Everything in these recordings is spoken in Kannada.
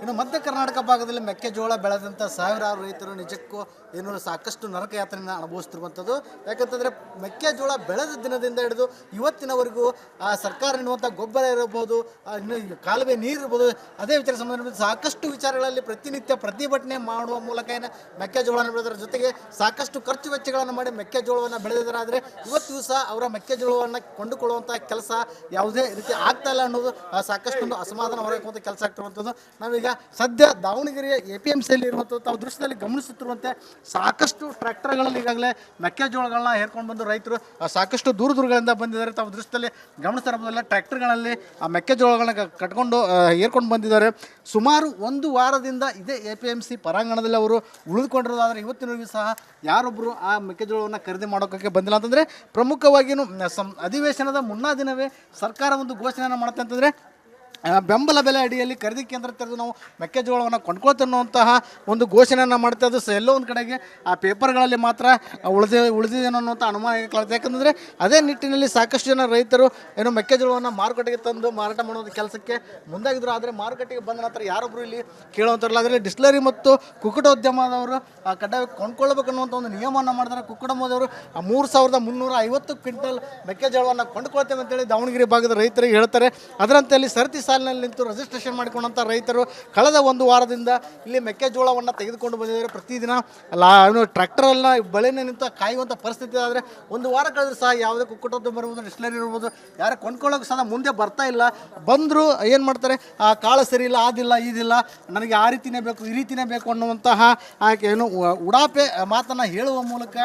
ಇನ್ನು ಮಧ್ಯ ಕರ್ನಾಟಕ ಭಾಗದಲ್ಲಿ ಮೆಕ್ಕೆಜೋಳ ಬೆಳೆದಂಥ ಸಾವಿರಾರು ರೈತರು ನಿಜಕ್ಕೂ ಸಾಕಷ್ಟು ನರಕ ಯಾತನೆಯನ್ನು ಅನುಭವಿಸ್ತಿರುವಂಥದ್ದು. ಯಾಕಂತಂದರೆ ಮೆಕ್ಕೆಜೋಳ ಬೆಳೆದ ದಿನದಿಂದ ಹಿಡಿದು ಇವತ್ತಿನವರೆಗೂ ಸರ್ಕಾರ ಎನ್ನುವಂಥ ಗೊಬ್ಬರ ಇರಬಹುದು, ಇನ್ನು ಕಾಲುವೆ ನೀರು ಇರ್ಬೋದು, ಅದೇ ವಿಚಾರ ಸಂಬಂಧ ಸಾಕಷ್ಟು ವಿಚಾರಗಳಲ್ಲಿ ಪ್ರತಿನಿತ್ಯ ಪ್ರತಿಭಟನೆ ಮಾಡುವ ಮೂಲಕ ಮೆಕ್ಕೆಜೋಳವನ್ನು ಬೆಳೆದರ ಜೊತೆಗೆ ಸಾಕಷ್ಟು ಖರ್ಚು ವೆಚ್ಚಗಳನ್ನು ಮಾಡಿ ಮೆಕ್ಕೆಜೋಳವನ್ನು ಬೆಳೆದಿದ್ದಾರೆ. ಇವತ್ತು ದಿವಸ ಅವರ ಮೆಕ್ಕೆಜೋಳವನ್ನು ಕೊಂಡುಕೊಳ್ಳುವಂಥ ಕೆಲಸ ಯಾವುದೇ ರೀತಿ ಆಗ್ತಾ ಇಲ್ಲ ಅನ್ನೋದು ಸಾಕಷ್ಟು ಅಸಮಾಧಾನ ಹೊರಗುವಂಥ ಕೆಲಸ ಆಗ್ತಿರುವಂಥದ್ದು. ನಾವೀಗ ಸದ್ಯ ದಾವಣಗೆರೆಯ APMCಯಲ್ಲಿ ಇರುವಂಥದ್ದು ತಾವು ದೃಶ್ಯದಲ್ಲಿ ಗಮನಿಸುತ್ತಿರುವಂತೆ ಸಾಕಷ್ಟು ಟ್ರ್ಯಾಕ್ಟರ್ಗಳಲ್ಲಿ ಈಗಾಗಲೇ ಮೆಕ್ಕೆಜೋಳಗಳನ್ನ ಹೇರ್ಕೊಂಡು ಬಂದು ರೈತರು ಸಾಕಷ್ಟು ದೂರಗಳಿಂದ ಬಂದಿದ್ದಾರೆ. ತಾವು ದೃಶ್ಯದಲ್ಲಿ ಗಮನಿಸ್ತಾ ಇರೋದಲ್ಲ, ಟ್ರ್ಯಾಕ್ಟರ್ಗಳಲ್ಲಿ ಆ ಮೆಕ್ಕೆಜೋಳಗಳನ್ನ ಕಟ್ಕೊಂಡು ಹೇರ್ಕೊಂಡು ಬಂದಿದ್ದಾರೆ. ಸುಮಾರು ಒಂದು ವಾರದಿಂದ ಇದೇ APMC ಪರಾಂಗಣದಲ್ಲಿ ಅವರು ಉಳಿದುಕೊಂಡಿರೋದಾದರೆ ಇವತ್ತಿನವರೆಗೂ ಸಹ ಯಾರೊಬ್ಬರು ಆ ಮೆಕ್ಕೆಜೋಳವನ್ನು ಖರೀದಿ ಮಾಡೋಕ್ಕೆ ಬಂದಿಲ್ಲ. ಅಂತಂದರೆ ಪ್ರಮುಖವಾಗಿ ಅಧಿವೇಶನದ ಮುನ್ನಾ ದಿನವೇ ಸರ್ಕಾರ ಒಂದು ಘೋಷಣೆಯನ್ನು ಮಾಡುತ್ತೆ ಅಂತಂದರೆ ಬೆಂಬಲ ಬೆಲೆ ಅಡಿಯಲ್ಲಿ ಖರೀದಿ ಕೇಂದ್ರ ತೆರೆದು ನಾವು ಮೆಕ್ಕೆಜೋಳವನ್ನು ಕೊಂಡ್ಕೊಳ್ತೇವೆ ಅನ್ನುವಂತಹ ಒಂದು ಘೋಷಣೆಯನ್ನು ಮಾಡ್ತಾ ಇದ್ದು ಎಲ್ಲೋ ಒಂದು ಕಡೆಗೆ ಆ ಪೇಪರ್ಗಳಲ್ಲಿ ಮಾತ್ರ ಉಳಿದಿದೇನೋ ಅನ್ನುವಂಥ ಅನುಮಾನ ಕಾಣುತ್ತೆ. ಯಾಕಂದರೆ ಅದೇ ನಿಟ್ಟಿನಲ್ಲಿ ಸಾಕಷ್ಟು ಜನ ರೈತರು ಮೆಕ್ಕೆಜೋಳವನ್ನು ಮಾರುಕಟ್ಟೆಗೆ ತಂದು ಮಾರಾಟ ಮಾಡೋದು ಕೆಲಸಕ್ಕೆ ಮುಂದಾಗಿದ್ರು. ಆದರೆ ಮಾರುಕಟ್ಟೆಗೆ ಬಂದ ನಂತರ ಯಾರೊಬ್ಬರು ಇಲ್ಲಿ ಕೇಳುವಂಥರಲ್ಲ. ಅದರಲ್ಲಿ ಡಿಸ್ಟಿಲರಿ ಮತ್ತು ಕುಕ್ಕಟೋದ್ಯಮದವರು ಕಡ್ಡಾಯ ಕೊಂಡ್ಕೊಳ್ಬೇಕು ಅನ್ನುವಂಥ ಒಂದು ನಿಯಮವನ್ನು ಮಾಡಿದ್ರೆ ಕುಕ್ಕಟೋದ್ಯಮದವರು 3,350 ಕ್ವಿಂಟಲ್ ಮೆಕ್ಕೆಜೋಳವನ್ನು ಕೊಂಡ್ಕೊಳ್ತೇವೆ ಅಂತೇಳಿ ದಾವಣಗೆರೆ ಭಾಗದ ರೈತರಿಗೆ ಹೇಳ್ತಾರೆ. ಅದರಂತೆ ಅಲ್ಲಿ ಸರತಿ ಸಾಲಿನಲ್ಲಿ ನಿಂತು ರಿಜಿಸ್ಟ್ರೇಷನ್ ಮಾಡಿಕೊಂಡಂಥ ರೈತರು ಕಳೆದ ಒಂದು ವಾರದಿಂದ ಇಲ್ಲಿ ಮೆಕ್ಕೆಜೋಳವನ್ನು ತೆಗೆದುಕೊಂಡು ಬಂದಿದ್ದಾರೆ. ಪ್ರತಿದಿನ ಟ್ರ್ಯಾಕ್ಟರೆಲ್ಲ ಬಳಿನೇ ನಿಂತು ಕಾಯುವಂಥ ಪರಿಸ್ಥಿತಿ. ಆದರೆ ಒಂದು ವಾರ ಕಳೆದರೂ ಸಹ ಯಾವುದೇ ಕುಕ್ಕಟೋದ್ಯಮ ಇರ್ಬೋದು, ಡಿಸ್ಟಿಲರಿ ಇರ್ಬೋದು, ಯಾರು ಕೊಂಡ್ಕೊಳ್ಳೋಕೆ ಸಹ ಮುಂದೆ ಬರ್ತಾ ಇಲ್ಲ. ಬಂದರೂ ಏನು ಮಾಡ್ತಾರೆ, ಆ ಕಾಳು ಸರಿ ಇಲ್ಲ, ಆದಿಲ್ಲ, ಇದಿಲ್ಲ, ನನಗೆ ಆ ರೀತಿಯೇ ಬೇಕು, ಈ ರೀತಿಯೇ ಬೇಕು ಅನ್ನುವಂತಹ ಉಡಾಪೆ ಮಾತನ್ನು ಹೇಳುವ ಮೂಲಕ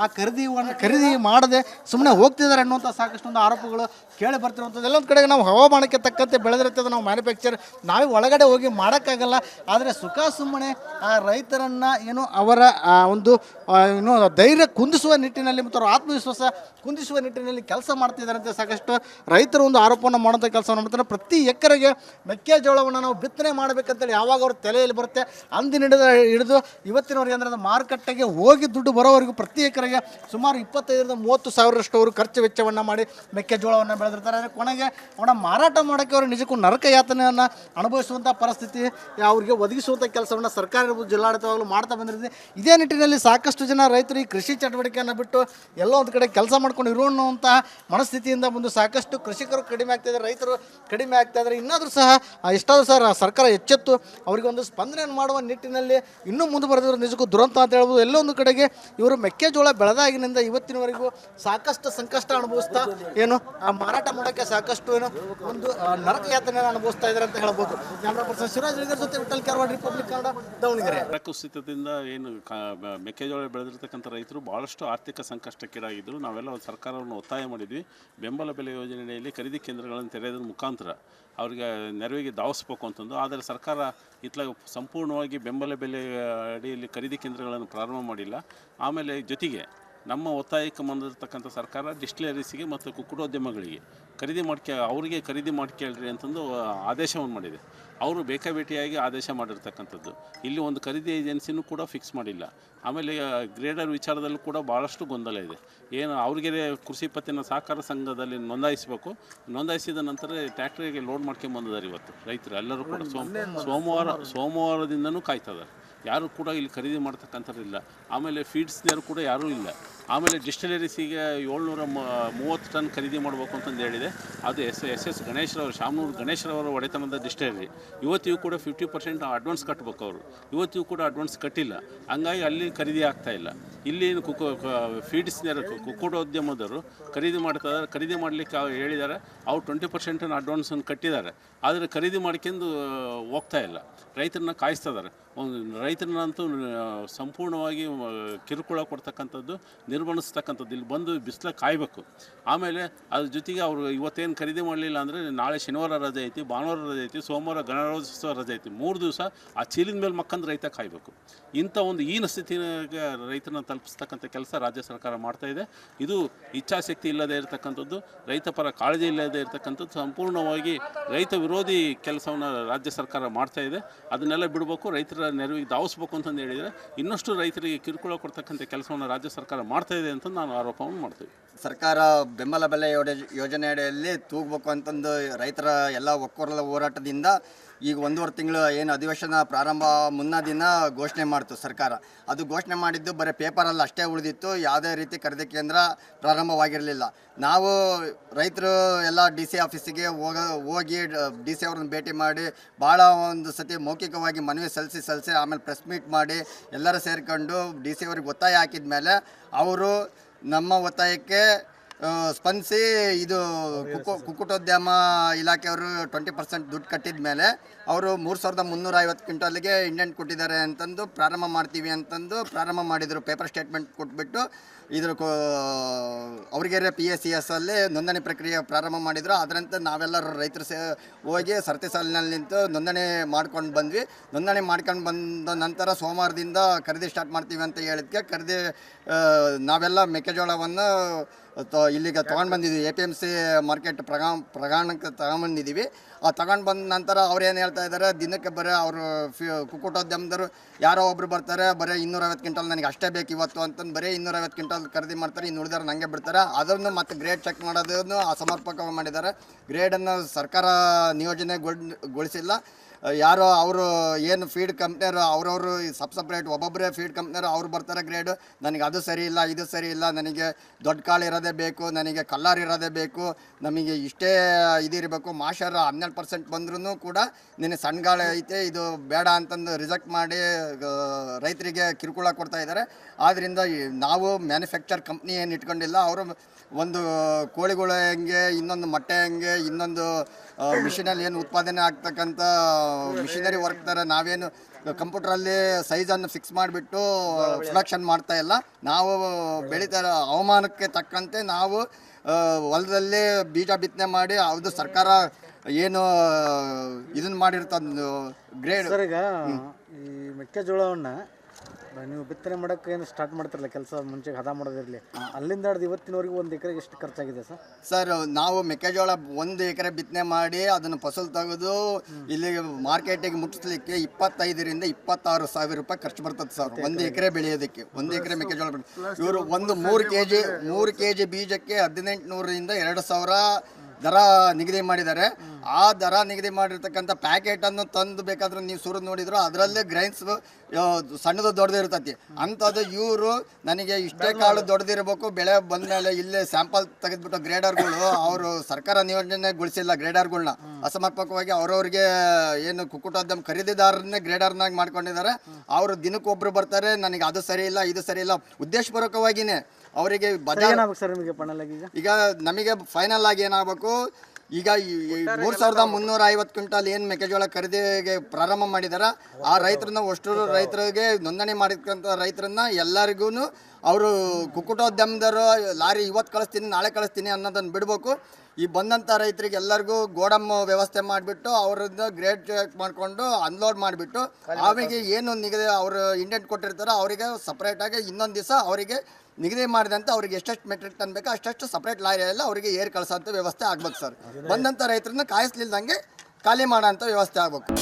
ಆ ಖರೀದಿ ಮಾಡದೆ ಸುಮ್ಮನೆ ಹೋಗ್ತಿದ್ದಾರೆ ಅನ್ನುವಂಥ ಸಾಕಷ್ಟೊಂದು ಆರೋಪಗಳು ಕೇಳಿ ಬರ್ತಿರುವಂಥದ್ದು. ಎಲ್ಲೊಂದು ಕಡೆಗೆ ನಾವು ಹವಾಮಾನಕ್ಕೆ ತಕ್ಕಂತೆ ಬೆಳೆದಿರ್ತದೆ ನಾವು ಮ್ಯಾನುಫ್ಯಾಕ್ಚರ್ ನಾವೇ ಒಳಗಡೆ ಹೋಗಿ ಮಾಡೋಕ್ಕಾಗಲ್ಲ. ಆದರೆ ಸುಖ ಸುಮ್ಮನೆ ಆ ರೈತರನ್ನು ಅವರ ಒಂದು ಧೈರ್ಯ ಕುಂದಿಸುವ ನಿಟ್ಟಿನಲ್ಲಿ ಮತ್ತು ಅವರ ಆತ್ಮವಿಶ್ವಾಸ ಕುಂದಿಸುವ ನಿಟ್ಟಿನಲ್ಲಿ ಕೆಲಸ ಮಾಡ್ತಿದ್ದಾರೆ ಅಂತ ಸಾಕಷ್ಟು ರೈತರು ಒಂದು ಆರೋಪವನ್ನು ಮಾಡುವಂಥ ಕೆಲಸವನ್ನು ಮಾಡ್ತಾರೆ. ಪ್ರತಿ ಎಕರೆಗೆ ಮೆಕ್ಕೆಜೋಳವನ್ನು ನಾವು ಬಿತ್ತನೆ ಮಾಡಬೇಕಂತೇಳಿ ಯಾವಾಗ ಅವ್ರ ತಲೆಯಲ್ಲಿ ಬರುತ್ತೆ ಅಂದಿನ ಹಿಡಿದು ಇವತ್ತಿನವರೆಗೆ ಅಂದರೆ ಮಾರುಕಟ್ಟೆಗೆ ಹೋಗಿ ದುಡ್ಡು ಬರೋವರೆಗೂ ಪ್ರತಿ ಎಕರೆಗೆ ಸುಮಾರು 25,000-30,000 ಸಾವಿರಷ್ಟು ಅವರು ಖರ್ಚು ವೆಚ್ಚವನ್ನು ಮಾಡಿ ಮೆಕ್ಕೆಜೋಳವನ್ನು ಬೆಳೆದಿರ್ತಾರೆ. ಅಂದರೆ ಕೊನೆಗೆ ಅವನ ಮಾರಾಟ ಮಾಡೋಕ್ಕೆ ಅವರು ನಿಜಕ್ಕೂ ನರಕ ಯಾತನೆಯನ್ನು ಅನುಭವಿಸುವಂಥ ಪರಿಸ್ಥಿತಿ ಅವರಿಗೆ ಒದಗಿಸುವಂಥ ಕೆಲಸವನ್ನು ಸರ್ಕಾರ ಇರ್ಬೋದು, ಜಿಲ್ಲಾಡಳಿತವಾಗಲೂ ಮಾಡ್ತಾ ಬಂದಿರುತ್ತೆ. ಇದೇ ನಿಟ್ಟಿನಲ್ಲಿ ಸಾಕಷ್ಟು ಜನ ರೈತರು ಈ ಕೃಷಿ ಚಟುವಟಿಕೆಯನ್ನು ಬಿಟ್ಟು ಎಲ್ಲೋ ಒಂದು ಕಡೆ ಕೆಲಸ ಮಾಡ್ಕೊಂಡು ಇರುವಂತಹ ಮನಸ್ಥಿತಿಯಿಂದ ಬಂದು ಸಾಕಷ್ಟು ಕೃಷಿಕರು ಕಡಿಮೆ ಆಗ್ತಾಯಿದ್ದಾರೆ, ರೈತರು ಕಡಿಮೆ ಆಗ್ತಾಯಿದ್ದಾರೆ. ಇನ್ನಾದರೂ ಸಹ ಎಷ್ಟಾದರೂ ಸಹ ಸರ್ಕಾರ ಎಚ್ಚೆತ್ತು ಅವರಿಗೆ ಒಂದು ಸ್ಪಂದನೆಯನ್ನು ಮಾಡುವ ನಿಟ್ಟಿನಲ್ಲಿ ಇನ್ನೂ ಮುಂದೆ ಬರೆದಿರೋ ನಿಜಕ್ಕೂ ದುರಂತ ಅಂತ ಹೇಳ್ಬೋದು. ಎಲ್ಲೋ ಒಂದು ಕಡೆಗೆ ಇವರು ಮೆಕ್ಕೆಜೋಳ ಬೆಳೆದಾಗಿನಿಂದ ಇವತ್ತಿನವರೆಗೂ ಸಾಕಷ್ಟು ಸಂಕಷ್ಟ ಅನುಭವಿಸ್ತಾ ಆ ಮಾರಾಟ ಮಾಡೋಕ್ಕೆ ಸಾಕಷ್ಟು ಒಂದು ನರಕ ಯಾತನೆಯನ್ನು ಅನುಭವಿಸ್ತಾ ಇದ್ದಾರೆ ಅಂತ ಹೇಳ್ಬೋದು. ಕ್ಯಾಮ್ರಾ ಪರ್ಸನ್ ಶಿವರಾಜ್ ಜೊತೆ ವಿಠಲ್ ಕ್ಯಾರವಾಡ, ರಿಪಬ್ಲಿಕ್ ಕನ್ನಡ, ದಾವಣಗೆರೆ. ಕುಸಿತದಿಂದ ಮೆಕ್ಕೆಜೋಳ ಬೆಳೆದಿರ್ತಕ್ಕಂಥ ರೈತರು ಭಾಳಷ್ಟು ಆರ್ಥಿಕ ಸಂಕಷ್ಟಕ್ಕೀಡಾಗಿದ್ದರು. ನಾವೆಲ್ಲ ಸರ್ಕಾರವನ್ನು ಒತ್ತಾಯ ಮಾಡಿದ್ವಿ, ಬೆಂಬಲ ಬೆಲೆ ಯೋಜನೆಯಲ್ಲಿ ಖರೀದಿ ಕೇಂದ್ರಗಳನ್ನು ತೆರೆಯೋದ್ರ ಮುಖಾಂತರ ಅವರಿಗೆ ನೆರವಿಗೆ ಧಾವಿಸ್ಬೇಕು ಅಂತಂದು. ಆದರೆ ಸರ್ಕಾರ ಇತ್ಲಾಗ ಸಂಪೂರ್ಣವಾಗಿ ಬೆಂಬಲ ಬೆಲೆ ಅಡಿಯಲ್ಲಿ ಖರೀದಿ ಕೇಂದ್ರಗಳನ್ನು ಪ್ರಾರಂಭ ಮಾಡಿಲ್ಲ. ಆಮೇಲೆ ಜೊತೆಗೆ ನಮ್ಮ ಒತ್ತಾಯಕ್ಕೆ ಬಂದಿರತಕ್ಕಂಥ ಸರ್ಕಾರ ಡಿಸ್ಟಿಲರೀಸಿಗೆ ಮತ್ತು ಕುಕ್ಕಟೋದ್ಯಮಗಳಿಗೆ ಅವರಿಗೆ ಖರೀದಿ ಮಾಡ್ಕೇಳ್ರಿ ಅಂತಂದು ಆದೇಶವನ್ನು ಮಾಡಿದೆ. ಅವರು ಬೇಕಾಬೇಟಿಯಾಗಿ ಆದೇಶ ಮಾಡಿರ್ತಕ್ಕಂಥದ್ದು. ಇಲ್ಲಿ ಒಂದು ಖರೀದಿ ಏಜೆನ್ಸಿನೂ ಕೂಡ ಫಿಕ್ಸ್ ಮಾಡಿಲ್ಲ. ಆಮೇಲೆ ಗ್ರೇಡರ್ ವಿಚಾರದಲ್ಲೂ ಕೂಡ ಭಾಳಷ್ಟು ಗೊಂದಲ ಇದೆ. ಅವ್ರಿಗೆ ಕೃಷಿ ಪತ್ತಿನ ಸಹಕಾರ ಸಂಘದಲ್ಲಿ ನೋಂದಾಯಿಸಿದ ನಂತರ ಟ್ರ್ಯಾಕ್ಟರಿಗೆ ಲೋಡ್ ಮಾಡ್ಕೊಂಬಂದಿದ್ದಾರೆ ಇವತ್ತು ರೈತರು ಎಲ್ಲರೂ ಕೂಡ. ಸೋಮವಾರದಿಂದನೂ ಕಾಯ್ತಿದ್ದಾರೆ. ಯಾರು ಕೂಡ ಇಲ್ಲಿ ಖರೀದಿ ಮಾಡ್ತಕ್ಕಂಥದ್ದಿಲ್ಲ. ಆಮೇಲೆ ಫೀಡ್ಸ್ನವರು ಕೂಡ ಯಾರೂ ಇಲ್ಲ. ಆಮೇಲೆ ಡಿಸ್ಟಿಲರೀಸಿಗೆ 730 ಟನ್ ಖರೀದಿ ಮಾಡಬೇಕು ಅಂತಂದು ಹೇಳಿದೆ. ಅದು ಎಸ್ ಗಣೇಶ್ರವರು, ಶಾಮನೂರು ಗಣೇಶ್ರವರ ಒಡೆತನದ ಡಿಸ್ಟಿಲರಿ. ಇವತ್ತಿಗೂ ಕೂಡ 50% ಅಡ್ವಾನ್ಸ್ ಕಟ್ಟಬೇಕು ಅವರು. ಇವತ್ತಿಗೂ ಕೂಡ ಅಡ್ವಾನ್ಸ್ ಕಟ್ಟಿಲ್ಲ. ಹಂಗಾಗಿ ಅಲ್ಲಿ ಖರೀದಿ ಆಗ್ತಾಯಿಲ್ಲ. ಇಲ್ಲಿ ಫೀಡ್ಸ್ನವರು ಕುಕ್ಕಟೋದ್ಯಮದವರು ಖರೀದಿ ಮಾಡಲಿಕ್ಕೆ ಹೇಳಿದ್ದಾರೆ. ಅವ್ರು 20% ಅಡ್ವಾನ್ಸನ್ನು ಕಟ್ಟಿದ್ದಾರೆ. ಆದರೆ ಖರೀದಿ ಮಾಡ್ಕೊಂಡು ಹೋಗ್ತಾ ಇಲ್ಲ. ರೈತರನ್ನ ಕಾಯಿಸ್ತಿದ್ದಾರೆ. ರೈತರನ್ನಂತೂ ಸಂಪೂರ್ಣವಾಗಿ ಕಿರುಕುಳ ಕೊಡ್ತಕ್ಕಂಥದ್ದು, ನಿರ್ಬಂಧಿಸ್ತಕ್ಕಂಥದ್ದು. ಇಲ್ಲಿ ಬಂದು ಬಿಸಿಲ ಕಾಯಬೇಕು. ಆಮೇಲೆ ಅದ್ರ ಜೊತೆಗೆ ಅವರು ಇವತ್ತೇನು ಖರೀದಿ ಮಾಡಲಿಲ್ಲ ಅಂದರೆ ನಾಳೆ ಶನಿವಾರ ರಜೆ ಐತಿ, ಭಾನುವಾರ ರಜೆ ಐತಿ, ಸೋಮವಾರ ಗಣರಾಜ್ಯೋತ್ಸವ ರಜೆ ಐತಿ. 3 ದಿವಸ ಆ ಚೀಲಿನ ಮೇಲೆ ಮಕ್ಕಂದು ರೈತ ಕಾಯಬೇಕು. ಇಂಥ ಒಂದು ಹೀನ ಸ್ಥಿತಿಗೆ ರೈತರನ್ನ ತಲುಪಿಸ್ತಕ್ಕಂಥ ಕೆಲಸ ರಾಜ್ಯ ಸರ್ಕಾರ ಮಾಡ್ತಾಯಿದೆ. ಇದು ಇಚ್ಛಾಶಕ್ತಿ ಇಲ್ಲದೆ ಇರತಕ್ಕಂಥದ್ದು, ರೈತ ಪರ ಕಾಳಜಿ ಇಲ್ಲದೆ ಇರತಕ್ಕಂಥದ್ದು, ಸಂಪೂರ್ಣವಾಗಿ ರೈತ ವಿರೋಧಿ ಕೆಲಸವನ್ನು ರಾಜ್ಯ ಸರ್ಕಾರ ಮಾಡ್ತಾಯಿದೆ. ಅದನ್ನೆಲ್ಲ ಬಿಡಬೇಕು, ರೈತರ ನೆರವಿಗೆ ಧಾವಿಸ್ಬೇಕು ಅಂತಂದು ಹೇಳಿದರೆ ಇನ್ನಷ್ಟು ರೈತರಿಗೆ ಕಿರುಕುಳ ಕೊಡ್ತಕ್ಕಂಥ ಕೆಲಸವನ್ನು ರಾಜ್ಯ ಸರ್ಕಾರ ಮಾಡ್ತಾಯಿದೆ ಅಂತ ನಾನು ಆರೋಪವನ್ನು ಮಾಡ್ತೀವಿ. ಸರ್ಕಾರ ಬೆಂಬಲ ಬೆಲೆ ಯೋಜನೆ ಅಡಿಯಲ್ಲಿ ತೂಗಬೇಕು ಅಂತಂದು ರೈತರ ಎಲ್ಲ ಒಕ್ಕೂರಲ ಹೋರಾಟದಿಂದ ಈಗ 1.5 ತಿಂಗಳು ಏನು ಅಧಿವೇಶನ ಪ್ರಾರಂಭ ಮುನ್ನ ದಿನ ಘೋಷಣೆ ಮಾಡ್ತು ಸರ್ಕಾರ. ಅದು ಘೋಷಣೆ ಮಾಡಿದ್ದು ಬರೀ ಪೇಪರಲ್ಲಿ ಅಷ್ಟೇ ಉಳಿದಿತ್ತು, ಯಾವುದೇ ರೀತಿ ಖರೀದಿ ಕೇಂದ್ರ ಪ್ರಾರಂಭವಾಗಿರಲಿಲ್ಲ. ನಾವು ರೈತರು ಎಲ್ಲ ಡಿ ಸಿ ಆಫೀಸಿಗೆ ಹೋಗಿ ಡಿ ಸಿ ಅವ್ರನ್ನ ಭೇಟಿ ಮಾಡಿ ಭಾಳ ಒಂದು ಸತಿ ಮೌಖಿಕವಾಗಿ ಮನವಿ ಸಲ್ಲಿಸಿ ಆಮೇಲೆ ಪ್ರೆಸ್ ಮೀಟ್ ಮಾಡಿ ಎಲ್ಲರೂ ಸೇರಿಕೊಂಡು ಡಿ ಸಿ ಅವ್ರಿಗೆ ಒತ್ತಾಯ ಹಾಕಿದ ಮೇಲೆ ಅವರು ನಮ್ಮ ಒತ್ತಾಯಕ್ಕೆ ಸ್ಪಂದಿಸಿ ಇದು ಕುಕ್ಕುಟೋದ್ಯಮ ಇಲಾಖೆಯವರು 20% ದುಡ್ಡು ಕಟ್ಟಿದ ಮೇಲೆ ಅವರು 3,350 ಕ್ವಿಂಟಲ್ಗೆ ಇಂಡೆಂಟ್ ಕೊಟ್ಟಿದ್ದಾರೆ ಅಂತಂದು ಪ್ರಾರಂಭ ಮಾಡ್ತೀವಿ ಅಂತಂದು ಪ್ರಾರಂಭ ಮಾಡಿದರು. ಪೇಪರ್ ಸ್ಟೇಟ್ಮೆಂಟ್ ಕೊಟ್ಬಿಟ್ಟು ಇದ್ರ ಅವ್ರಿಗೆರೆ PACS ಅಲ್ಲಿ ನೋಂದಣಿ ಪ್ರಕ್ರಿಯೆ ಪ್ರಾರಂಭ ಮಾಡಿದರು. ಅದರಂತೆ ನಾವೆಲ್ಲರೂ ರೈತರು ಹೋಗಿ ಸರತಿ ಸಾಲಿನಲ್ಲಿ ನಿಂತು ನೋಂದಣಿ ಮಾಡ್ಕೊಂಡು ಬಂದ್ವಿ. ನೋಂದಣಿ ಮಾಡ್ಕೊಂಡು ಬಂದ ನಂತರ ಸೋಮವಾರದಿಂದ ಖರೀದಿ ಸ್ಟಾರ್ಟ್ ಮಾಡ್ತೀವಿ ಅಂತ ಹೇಳಿದ್ಕೆ ನಾವೆಲ್ಲ ಮೆಕ್ಕೆಜೋಳವನ್ನು ಇಲ್ಲಿಗೆ ತೊಗೊಂಡು ಬಂದಿದ್ದೀವಿ. APMC ಮಾರ್ಕೆಟ್ ಪ್ರಗಾಣಕ್ಕೆ ತಗೊಂಬಂದಿದ್ದೀವಿ. ಆ ತಗೊಂಡು ಬಂದ ನಂತರ ಅವ್ರು ಏನು ಹೇಳ್ತಾ ಇದ್ದಾರೆ, ದಿನಕ್ಕೆ ಬರೀ ಅವರು ಕುಕ್ಕುಟೋದ್ಯಮದವರು ಯಾರೋ ಒಬ್ರು ಬರ್ತಾರೆ, ಬರೀ 250 ಕ್ವಿಂಟಲ್ ನನಗೆ ಅಷ್ಟೇ ಬೇಕು ಇವತ್ತು ಅಂತಂದು ಬರೀ 250 ಕ್ವಿಂಟಲ್ ಖರೀದಿ ಮಾಡ್ತಾರೆ, ಇನ್ನು ಉಳಿದವ್ರು ನನಗೆ ಬಿಡ್ತಾರೆ. ಅದನ್ನು ಮತ್ತು ಗ್ರೇಡ್ ಚೆಕ್ ಮಾಡೋದನ್ನು ಅಸಮರ್ಪಕವಾಗಿ ಮಾಡಿದ್ದಾರೆ. ಗ್ರೇಡನ್ನು ಸರ್ಕಾರ ನಿಯೋಜನೆಗೊಳಿಸಿಲ್ಲ. ಯಾರೋ ಅವರು ಏನು ಫೀಡ್ ಕಂಪ್ನಿಯರು ಅವ್ರವರು ಸಪ್ರೇಟ್ ಒಬ್ಬೊಬ್ಬರೇ ಫೀಡ್ ಕಂಪ್ನಿಯರು ಅವ್ರು ಬರ್ತಾರೆ ಗ್ರೇಡು, ನನಗೆ ಅದು ಸರಿ ಇಲ್ಲ, ಇದು ಸರಿ ಇಲ್ಲ, ನನಗೆ ದೊಡ್ಡ ಕಾಳು ಇರೋದೇ ಬೇಕು, ನನಗೆ ಕಲ್ಲಾರು ಇರೋದೇ ಬೇಕು, ನಮಗೆ ಇಷ್ಟೇ ಇದಿರಬೇಕು. ಮಾಷರ್ 12% ಬಂದ್ರೂ ಕೂಡ ನಿನ್ನೆ ಸಣ್ಣಗಾಳು ಐತೆ ಇದು ಬೇಡ ಅಂತಂದು ರಿಜೆಕ್ಟ್ ಮಾಡಿ ರೈತರಿಗೆ ಕಿರುಕುಳ ಕೊಡ್ತಾ ಇದ್ದಾರೆ. ಆದ್ದರಿಂದ ನಾವು ಮ್ಯಾನುಫ್ಯಾಕ್ಚರ್ ಕಂಪ್ನಿ ಏನು ಇಟ್ಕೊಂಡಿಲ್ಲ. ಅವರು ಒಂದು ಕೋಳಿಗಳು ಹೆಂಗೆ, ಇನ್ನೊಂದು ಮೊಟ್ಟೆ ಹೆಂಗೆ, ಇನ್ನೊಂದು ಮಿಷಿನಲ್ಲಿ ಏನು ಉತ್ಪಾದನೆ ಆಗ್ತಕ್ಕಂಥ ಮಿಷಿನರಿ ವರ್ಕ್ ಥರ ನಾವೇನು ಕಂಪ್ಯೂಟ್ರಲ್ಲಿ ಸೈಜನ್ನು ಫಿಕ್ಸ್ ಮಾಡಿಬಿಟ್ಟು ಪ್ರೊಡಕ್ಷನ್ ಮಾಡ್ತಾ ಇಲ್ಲ. ನಾವು ಬೆಳೀತಾ ಇರೋ ಹವಾಮಾನಕ್ಕೆ ತಕ್ಕಂತೆ ನಾವು ಹೊಲದಲ್ಲಿ ಬೀಜ ಬಿತ್ತನೆ ಮಾಡಿ ಅದು ಸರ್ಕಾರ ಏನು ಇದನ್ನು ಮಾಡಿರ್ತಂದು ಗ್ರೇಡ್. ಸರ್, ಈಗ ಈ ಮೆಕ್ಕೆಜೋಳವನ್ನು ನೀವು ಬಿತ್ತನೆ ಮಾಡೋಕ್ಕೆ ಏನು ಸ್ಟಾರ್ಟ್ ಮಾಡ್ತಿರಲ್ಲ ಕೆಲಸ, ಮುಂಚೆಗೆ ಹದ ಮಾಡೋದಿರಲಿ, ಅಲ್ಲಿಂದ ಹಿಡಿದು ಇವತ್ತಿನವರೆಗೂ 1 ಎಕರೆಗೆ ಎಷ್ಟು ಖರ್ಚಾಗಿದೆ ಸರ್? ನಾವು ಮೆಕ್ಕೆಜೋಳ 1 ಎಕರೆ ಬಿತ್ತನೆ ಮಾಡಿ ಅದನ್ನು ಫಸಲು ತೆಗೆದು ಇಲ್ಲಿ ಮಾರ್ಕೆಟಿಗೆ ಮುಟ್ಟಿಸ್ಲಿಕ್ಕೆ 25,000 ರಿಂದ 26,000 ರೂಪಾಯಿ ಖರ್ಚು ಬರ್ತದೆ ಸರ್. 1 ಎಕರೆ ಬೆಳೆಯೋದಕ್ಕೆ, 1 ಎಕರೆ ಮೆಕ್ಕೆಜೋಳ ಇವರು 3 ಕೆಜಿ ಬೀಜಕ್ಕೆ 1,800 ರಿಂದ 2,000 ದರ ನಿಗದಿ ಮಾಡಿದ್ದಾರೆ. ಆ ದರ ನಿಗದಿ ಮಾಡಿರ್ತಕ್ಕಂಥ ಪ್ಯಾಕೆಟನ್ನು ತಂದು ಬೇಕಾದ್ರೆ ನೀವು ಸುರಿದು ನೋಡಿದ್ರು ಅದರಲ್ಲೇ ಗ್ರೈನ್ಸ್ ಸಣ್ಣದು ದೊಡ್ಡದು ಇರ್ತೈತಿ. ಅಂಥದ್ದು ಇವರು ನನಗೆ ಇಷ್ಟೇ ಕಾಳು ದೊಡ್ಡದಿರಬೇಕು, ಬೆಳೆ ಬಂದಮೇಲೆ ಇಲ್ಲೇ ಸ್ಯಾಂಪಲ್ ತೆಗೆದುಬಿಟ್ಟು ಗ್ರೇಡರ್ಗಳು ಅವರು ಸರ್ಕಾರ ನಿಯೋಜನೆಗೊಳಿಸಿಲ್ಲ. ಗ್ರೇಡರ್ಗಳನ್ನ ಅಸಮರ್ಪಕವಾಗಿ ಅವ್ರವ್ರಿಗೆ ಏನು ಕುಕ್ಕುಟೋದ್ಯಮ ಖರೀದಿದಾರನ್ನೇ ಗ್ರೇಡರ್ನಾಗಿ ಮಾಡ್ಕೊಂಡಿದ್ದಾರೆ. ಅವರು ದಿನಕ್ಕೊಬ್ಬರು ಬರ್ತಾರೆ, ನನಗೆ ಅದು ಸರಿ ಇಲ್ಲ, ಇದು ಸರಿ ಇಲ್ಲ, ಉದ್ದೇಶಪೂರ್ವಕವಾಗಿಯೇ ಅವರಿಗೆ ಈಗ ನಮಗೆ ಫೈನಲ್ ಆಗಿ ಏನಾಗಬೇಕು, ಈಗ 3,350 ಕ್ವಿಂಟಲ್ ಏನು ಮೆಕ್ಕೆಜೋಳ ಖರೀದಿಗೆ ಪ್ರಾರಂಭ ಮಾಡಿದಾರ ಆ ರೈತರನ್ನ ಅಷ್ಟು ರೈತರಿಗೆ ನೋಂದಣಿ ಮಾಡಿರ್ತಕ್ಕಂಥ ರೈತರನ್ನ ಎಲ್ಲರಿಗೂ ಅವರು ಕುಕ್ಕುಟೋದ್ಯಮದವರು ಲಾರಿ ಇವತ್ತು ಕಳಿಸ್ತೀನಿ ನಾಳೆ ಕಳಿಸ್ತೀನಿ ಅನ್ನೋದನ್ನು ಬಿಡಬೇಕು. ಈ ಬಂದಂಥ ರೈತರಿಗೆ ಎಲ್ಲರಿಗೂ ಗೋಡಮ್ ವ್ಯವಸ್ಥೆ ಮಾಡಿಬಿಟ್ಟು ಅವರನ್ನ ಗ್ರೇಡ್ ಚೆಕ್ ಮಾಡಿಕೊಂಡು ಅನ್ಲೋಡ್ ಮಾಡಿಬಿಟ್ಟು ಆಮೇಲೆ ಏನು ನಿಗದಿ ಅವರು ಇಂಡೆಂಟ್ ಕೊಟ್ಟಿರ್ತಾರೋ ಅವರಿಗೆ ಸಪ್ರೇಟಾಗಿ ಇನ್ನೊಂದು ದಿವಸ ಅವರಿಗೆ ನಿಗದಿ ಮಾಡಿದಂತೆ ಅವ್ರಿಗೆ ಎಷ್ಟೆಷ್ಟು ಮೆಟ್ರಿಕ್ ಟನ್ ಬೇಕೋ ಅಷ್ಟೆಷ್ಟು ಸಪ್ರೇಟ್ ಲಾರಿಯೆಲ್ಲ ಅವರಿಗೆ ಏರ್ ಕಳಿಸೋಂಥ ವ್ಯವಸ್ಥೆ ಆಗ್ಬೇಕು ಸರ್. ಬಂದಂಥ ರೈತರನ್ನ ಕಾಯಿಸ್ಲಿಲ್ದಂಗೆ ಖಾಲಿ ಮಾಡೋಂಥ ವ್ಯವಸ್ಥೆ ಆಗಬೇಕು.